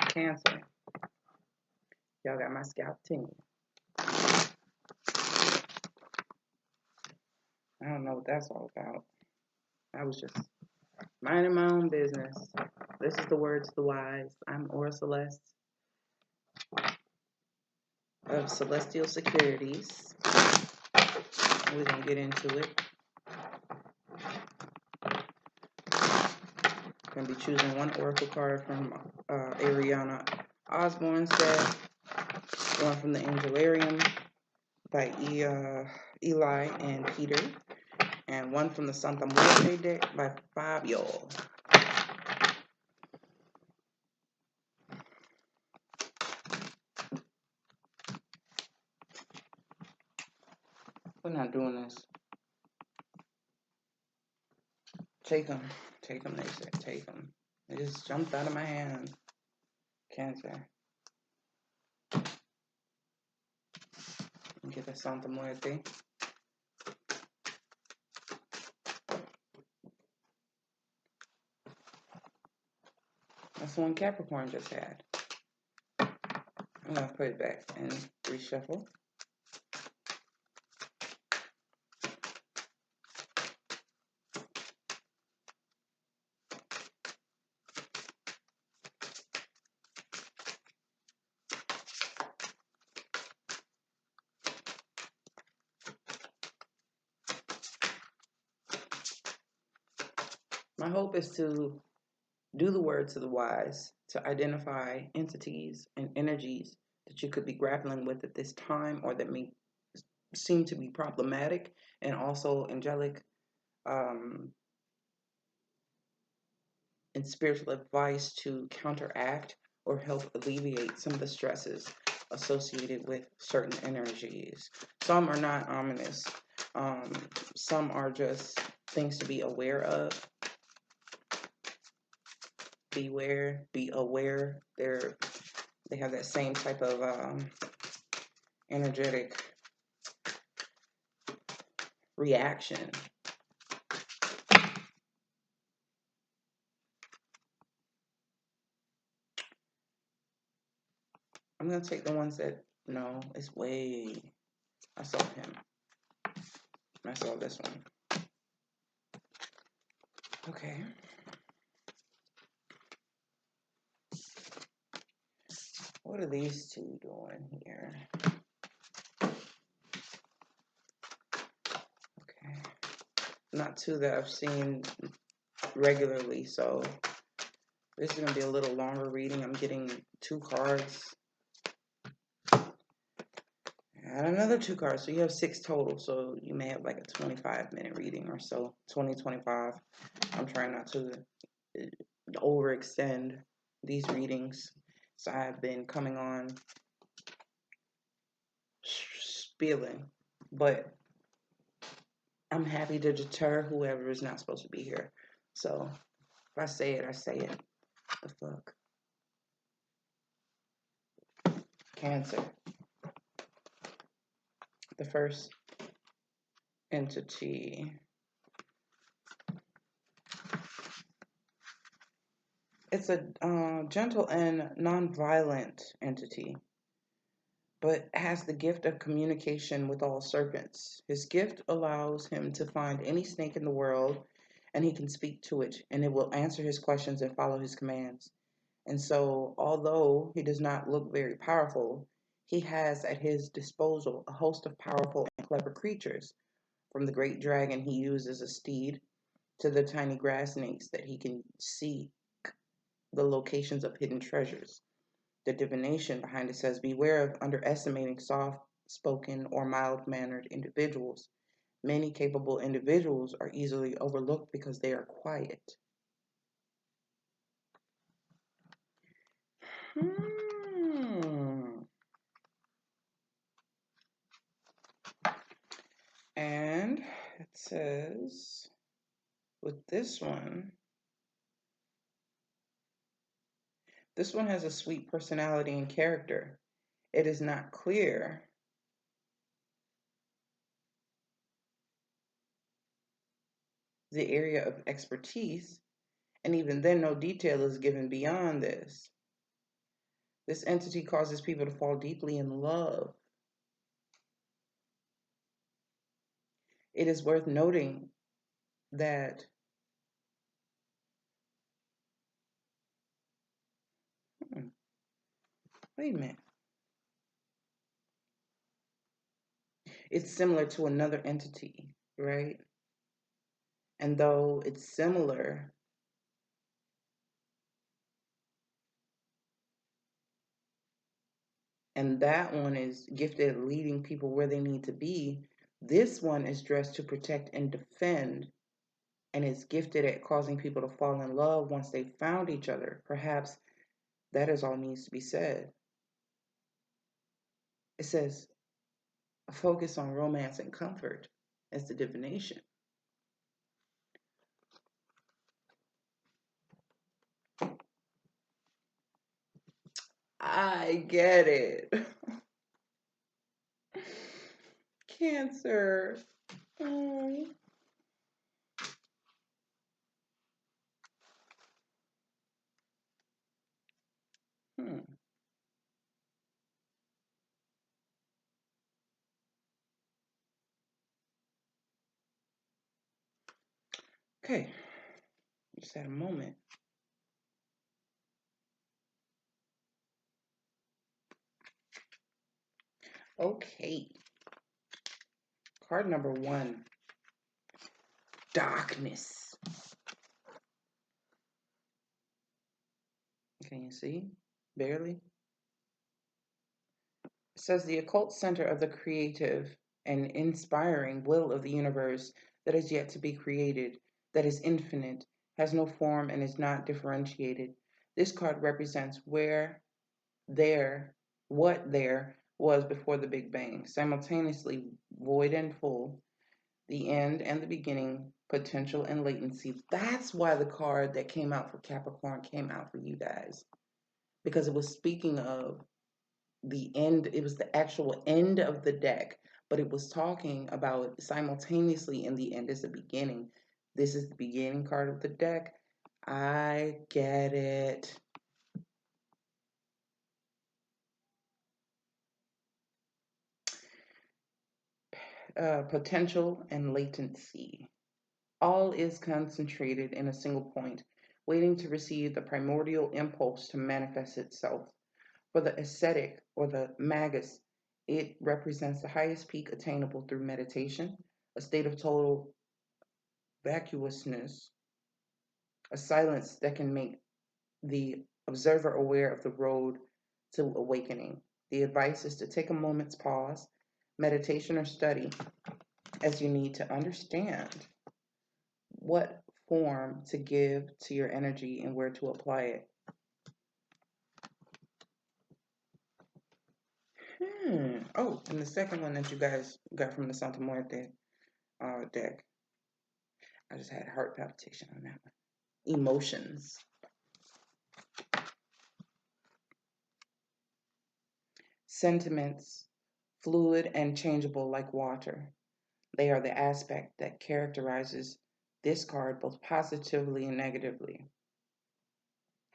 Cancer. Y'all got my scalp tingling. I don't know what that's all about. I was just minding my own business. This is the word to the wise. I'm Aura Celeste of Celestial Securities. We're going to get into it. Going to be choosing one oracle card from Ariana Osborne set, one from the Angelarium by Eli and Peter, and one from the Santa Muerte deck by Fabio. We're not doing this. Take them, they said, take them. It just jumped out of my hand. Cancer. Get the Santa Muerte. That's the one Capricorn just had. I'm going to put it back and reshuffle. My hope is to do the word to the wise, to identify entities and energies that you could be grappling with at this time or that may seem to be problematic, and also angelic and spiritual advice to counteract or help alleviate some of the stresses associated with certain energies. Some are not ominous. Some are just things to be aware of. Beware, be aware. They have that same type of energetic reaction. I'm going to take the ones that, no, it's way, I saw him. I saw this one. Okay. What are these two doing here? Okay. Not two that I've seen regularly, so this is going to be a little longer reading. I'm getting 2 cards. And another 2 cards, so you have 6 total, so you may have like a 25-minute reading or so, 25. I'm trying not to overextend these readings, so I've been coming on spilling, but I'm happy to deter whoever is not supposed to be here. So if I say it, I say it. The fuck? Cancer. The first entity. It's a gentle and non-violent entity, but has the gift of communication with all serpents. His gift allows him to find any snake in the world, and he can speak to it, and it will answer his questions and follow his commands. And so, although he does not look very powerful, he has at his disposal a host of powerful and clever creatures, from the great dragon he uses as a steed to the tiny grass snakes that he can see the locations of hidden treasures. The divination behind it says, beware of underestimating soft-spoken or mild-mannered individuals. Many capable individuals are easily overlooked because they are quiet. And it says, with this one has a sweet personality and character. It is not clear the area of expertise, and even then no detail is given beyond this. This entity causes people to fall deeply in love. It is worth noting that wait a minute. It's similar to another entity, right? And though it's similar, and that one is gifted at leading people where they need to be, this one is dressed to protect and defend, and is gifted at causing people to fall in love once they've found each other. Perhaps that is all needs to be said. It says, a focus on romance and comfort as the divination. I get it. Cancer. Oh. Hmm. Okay, just had a moment. Okay, card number 1, darkness. Can you see? Barely. It says the occult center of the creative and inspiring will of the universe that is yet to be created, that is infinite, has no form, and is not differentiated. This card represents what there was before the Big Bang, simultaneously void and full, the end and the beginning, potential and latency. That's why the card that came out for Capricorn came out for you guys, because it was speaking of the end. It was the actual end of the deck, but it was talking about simultaneously in the end is the beginning. This is the beginning card of the deck. I get it. Potential and latency. All is concentrated in a single point, waiting to receive the primordial impulse to manifest itself. For the ascetic or the magus, it represents the highest peak attainable through meditation, a state of total vacuousness, a silence that can make the observer aware of the road to awakening. The advice is to take a moment's pause, meditation, or study, as you need to understand what form to give to your energy and where to apply it. Oh, and the second one that you guys got from the Santa Muerte deck, I just had heart palpitation on that one. Emotions. Sentiments, fluid and changeable like water. They are the aspect that characterizes this card both positively and negatively.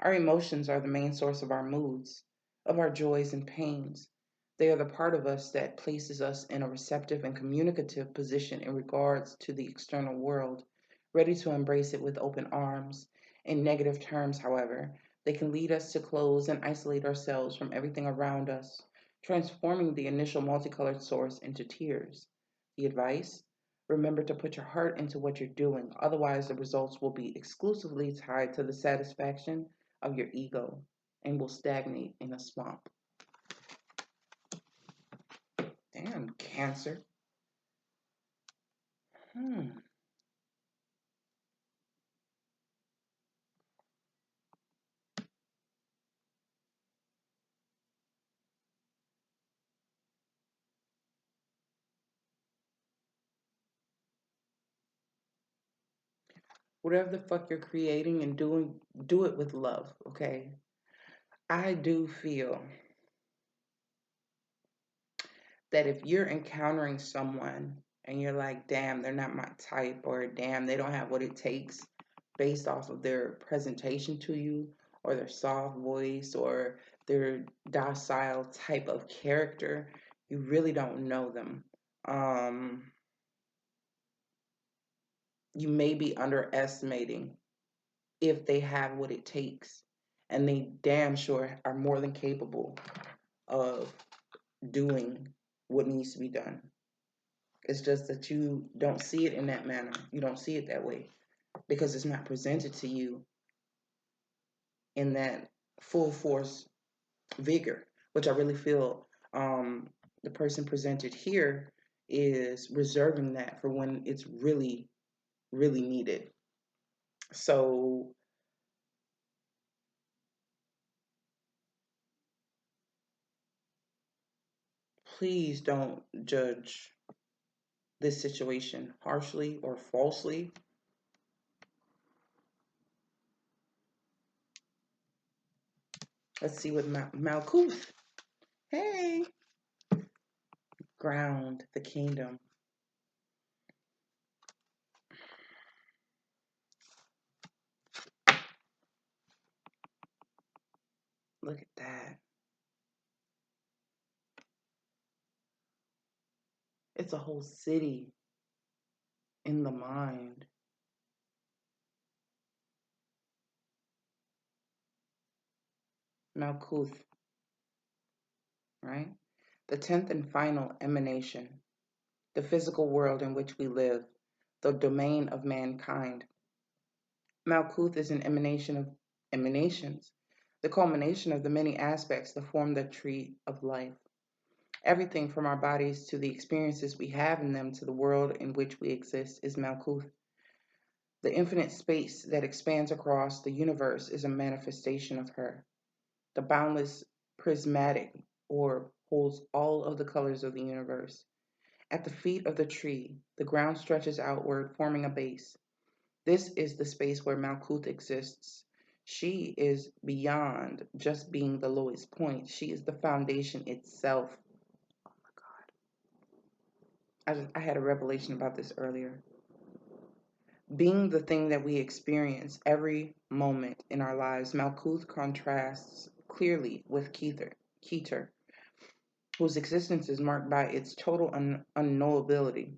Our emotions are the main source of our moods, of our joys and pains. They are the part of us that places us in a receptive and communicative position in regards to the external world, ready to embrace it with open arms. In negative terms, however, they can lead us to close and isolate ourselves from everything around us, transforming the initial multicolored source into tears. The advice? Remember to put your heart into what you're doing, otherwise, the results will be exclusively tied to the satisfaction of your ego and will stagnate in a swamp. Damn, Cancer. Whatever the fuck you're creating and doing, do it with love, okay? I do feel that if you're encountering someone and you're like, damn, they're not my type, or damn, they don't have what it takes based off of their presentation to you, or their soft voice or their docile type of character, you really don't know them. You may be underestimating if they have what it takes, and they damn sure are more than capable of doing what needs to be done. It's just that you don't see it in that manner. You don't see it that way because it's not presented to you in that full force vigor, which I really feel the person presented here is reserving that for when it's really, really needed. So please don't judge this situation harshly or falsely. Let's see what Malkuth. Hey, ground the kingdom. Look at that. It's a whole city in the mind. Malkuth, right? The 10th and final emanation, the physical world in which we live, the domain of mankind. Malkuth is an emanation of emanations, the culmination of the many aspects that form the tree of life. Everything from our bodies to the experiences we have in them to the world in which we exist is Malkuth. The infinite space that expands across the universe is a manifestation of her. The boundless prismatic orb holds all of the colors of the universe. At the feet of the tree, the ground stretches outward, forming a base. This is the space where Malkuth exists. She is beyond just being the lowest point. She is the foundation itself. Oh my God. I had a revelation about this earlier. Being the thing that we experience every moment in our lives, Malkuth contrasts clearly with Keter, whose existence is marked by its total unknowability.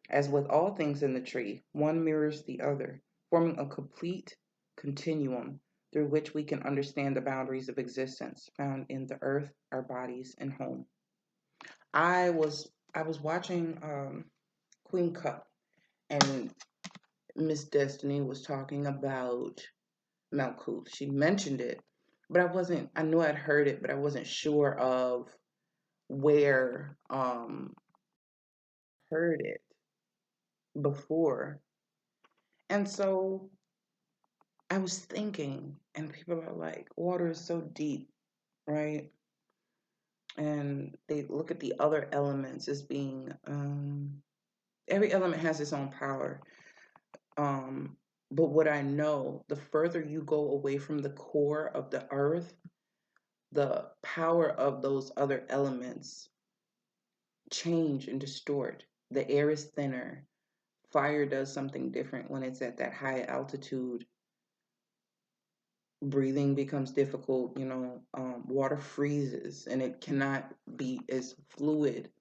As with all things in the tree, one mirrors the other, forming a complete continuum through which we can understand the boundaries of existence found in the earth, our bodies, and home. I was watching Queen Cup, and Miss Destiny was talking about Malkuth. She mentioned it, but I knew I'd heard it, but I wasn't sure of where heard it before. And so I was thinking, and people are like, water is so deep, right? And they look at the other elements as being, every element has its own power. But what I know, the further you go away from the core of the earth, the power of those other elements change and distort. The air is thinner. Fire does something different when it's at that high altitude. Breathing becomes difficult, water freezes and it cannot be as fluid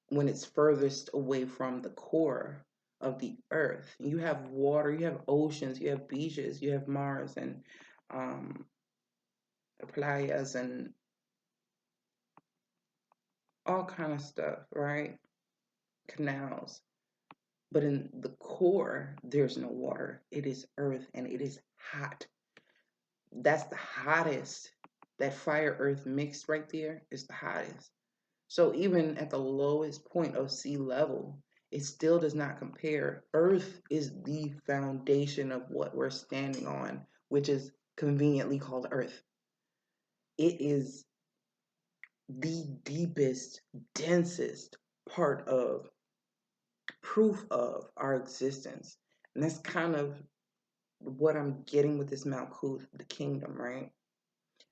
when it's furthest away from the core of the earth. You have water, you have oceans, you have beaches, you have Mars and playas and all kind of stuff, right? Canals. But in the core, there's no water. It is earth and it is hot. That's the hottest. That fire earth mixed right there is the hottest. So even at the lowest point of sea level, it still does not compare. Earth is the foundation of what we're standing on, which is conveniently called Earth. It is the deepest, densest part of proof of our existence. And that's kind of what I'm getting with this Malkuth, the kingdom, right?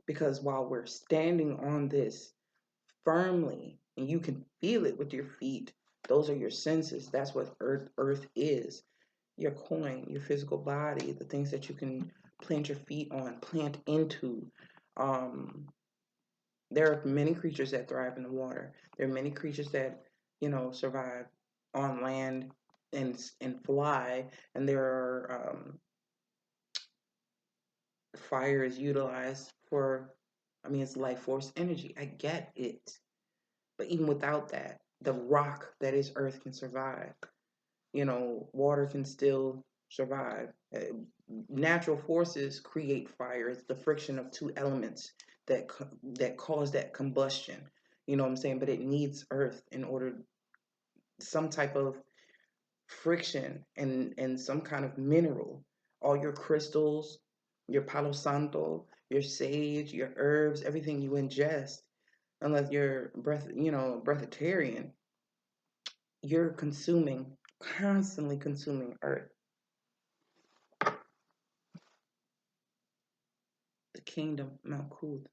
Because while we're standing on this firmly, and you can feel it with your feet, those are your senses. That's what earth is. Your coin, your physical body, the things that you can plant your feet on, plant into. There are many creatures that thrive in the water. There are many creatures that, survive on land and fly. And there are fire is utilized for, it's life force energy. I get it. But even without that, the rock that is Earth can survive. Water can still survive. Natural forces create fire. It's the friction of two elements that cause that combustion. You know what I'm saying? But it needs Earth in order, some type of friction and some kind of mineral. All your crystals, your palo santo, your sage, your herbs, everything you ingest, unless you're breatharian, you're constantly consuming Earth. The kingdom, Malkuth.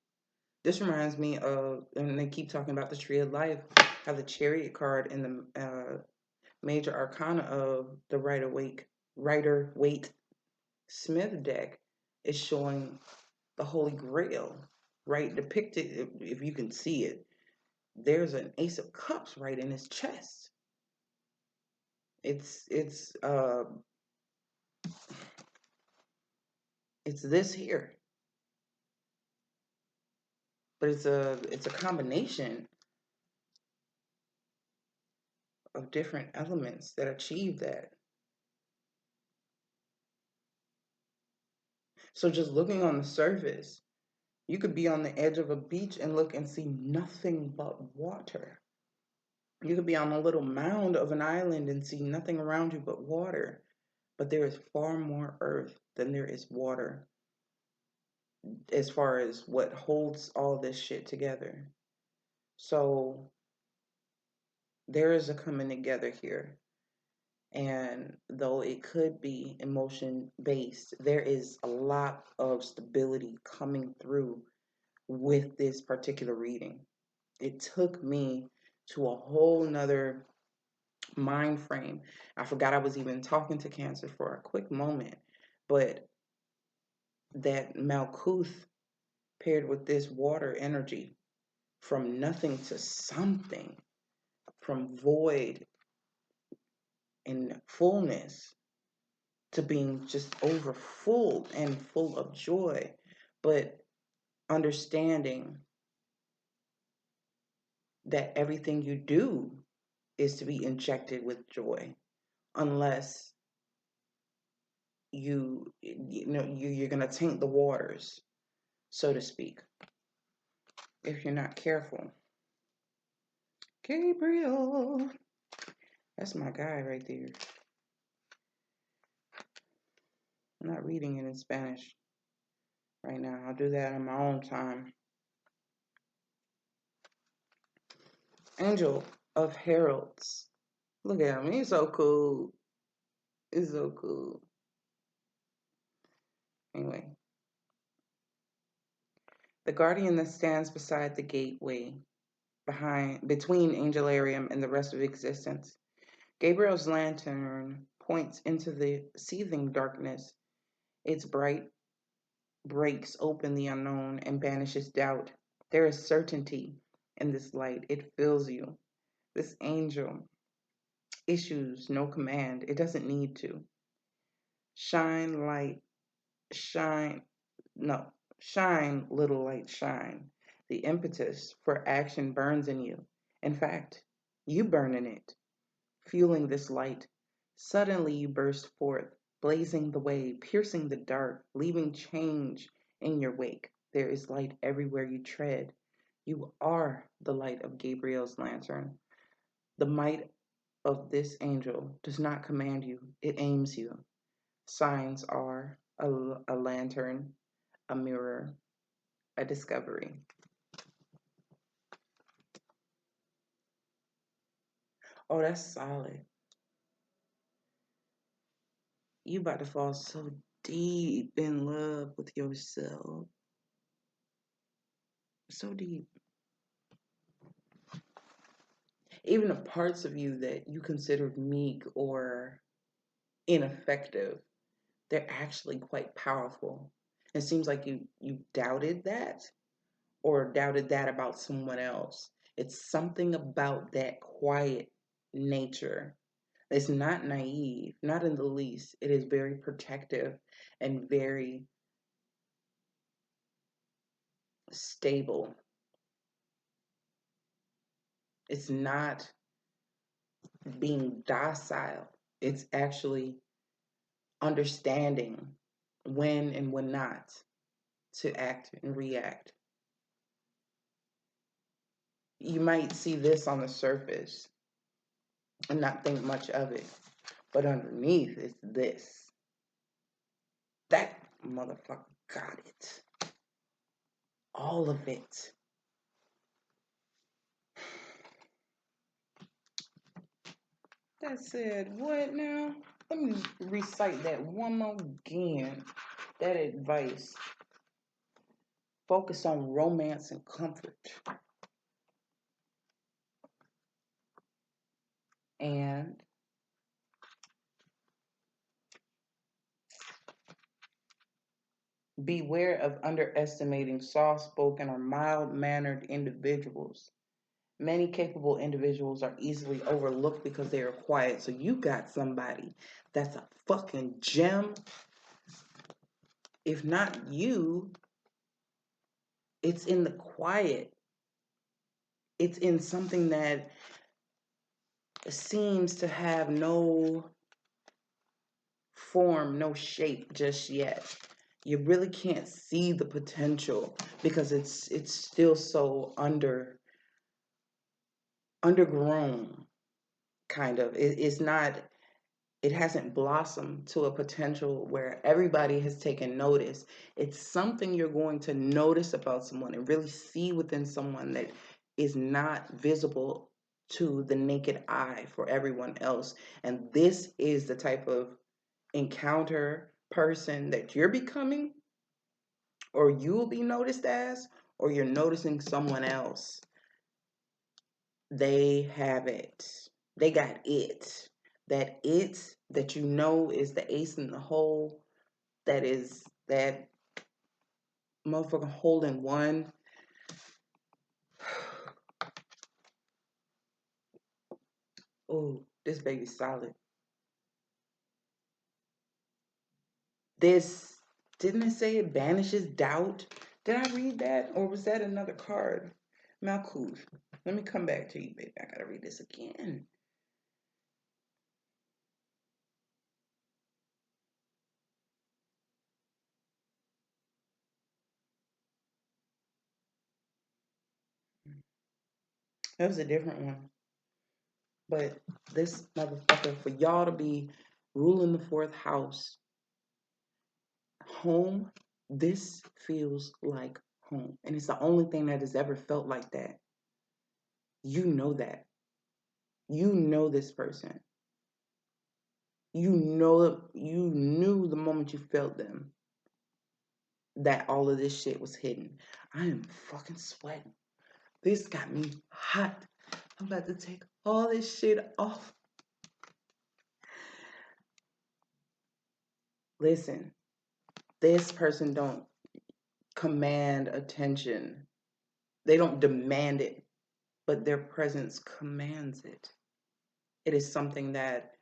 This reminds me of, and they keep talking about the tree of life, how the chariot card in the major arcana of the Rider Waite Smith deck is showing the Holy Grail, right? Depicted, if you can see it, there's an Ace of Cups right in his chest. It's this here, but it's a combination of different elements that achieve that. So just looking on the surface, you could be on the edge of a beach and look and see nothing but water. You could be on a little mound of an island and see nothing around you but water. But there is far more earth than there is water as far as what holds all this shit together. So there is a coming together here. And though it could be emotion based, there is a lot of stability coming through with this particular reading. It took me to a whole nother mind frame. I forgot I was even talking to Cancer for a quick moment, but that Malkuth paired with this water energy, from nothing to something, from void and fullness to being just over full and full of joy, but understanding that everything you do is to be injected with joy, unless you're gonna taint the waters, so to speak, if you're not careful. Gabriel, that's my guy right there. I'm not reading it in Spanish right now. I'll do that on my own time. Angel of Heralds. Look at him. He's so cool. He's so cool. Anyway. The guardian that stands beside the gateway between Angelarium and the rest of existence. Gabriel's lantern points into the seething darkness. Its bright breaks open the unknown and banishes doubt. There is certainty in this light. It fills you. This angel issues no command. It doesn't need to. Shine light, shine, no, shine, little light, shine. The impetus for action burns in you. In fact, you burn in it, fueling this light. Suddenly you burst forth, blazing the way, piercing the dark, leaving change in your wake. There is light everywhere you tread. You are the light of Gabriel's lantern. The might of this angel does not command you, it aims you. Signs are a lantern, a mirror, a discovery. Oh, that's solid. You about to fall so deep in love with yourself. So deep. Even the parts of you that you considered meek or ineffective, they're actually quite powerful. It seems like you doubted that, or doubted that about someone else. It's something about that quiet nature. It's not naive, not in the least. It is very protective and very stable. It's not being docile. It's actually understanding when and when not to act and react. You might see this on the surface and not think much of it, but underneath is this. That motherfucker got it. All of it. That said, what now? Let me recite that one more again. That advice. Focus on romance and comfort. And beware of underestimating soft-spoken or mild-mannered individuals. Many capable individuals are easily overlooked because they are quiet. So you got somebody that's a fucking gem. If not you, it's in the quiet. It's in something that seems to have no form, no shape just yet. You really can't see the potential because it's still so undergrown, kind of. It's not, it hasn't blossomed to a potential where everybody has taken notice. It's something you're going to notice about someone and really see within someone that is not visible to the naked eye for everyone else. And this is the type of encounter person that you're becoming, or you'll be noticed as, or you're noticing someone else. They have it. They got it. That it that you know is the ace in the hole. That is that motherfucking hole in one. Oh, this baby's solid. This, didn't it say it banishes doubt? Did I read that, or was that another card? Malkuth. Let me come back to you, baby. I gotta read this again. That was a different one. But this motherfucker, for y'all to be ruling the fourth house, home, this feels like home. And it's the only thing that has ever felt like that. You know that. You know this person. You know, you knew the moment you felt them that all of this shit was hidden. I am fucking sweating. This got me hot. I'm about to take all this shit off. Listen, this person don't command attention. They don't demand it, but their presence commands it. It is something that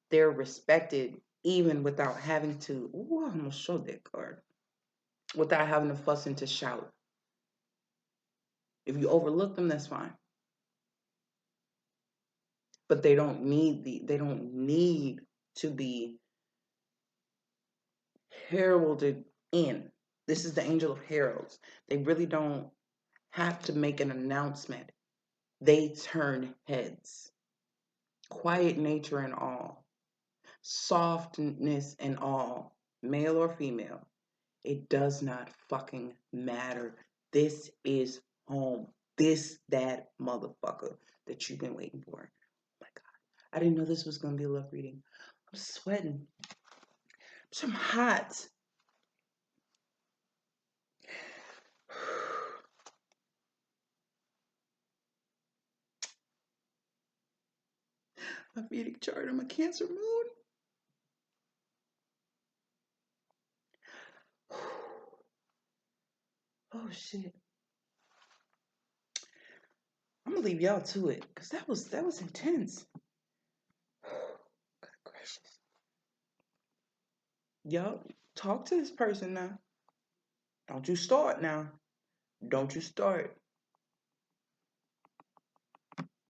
they're respected even without having to, ooh, I'm gonna show that card, without having to fuss and to shout. If you overlook them, that's fine. But they don't need to be heralded in. This is the angel of heralds. They really don't have to make an announcement. They turn heads. Quiet nature and all. Softness and all. Male or female. It does not fucking matter. This is home. This, that motherfucker that you've been waiting for. Oh my God. I didn't know this was going to be a love reading. I'm sweating. I'm hot. My Vedic chart, I'm a Cancer moon. Oh shit. I'm gonna leave y'all to it, because that was intense. God gracious. Y'all talk to this person now. Don't you start now. Don't you start.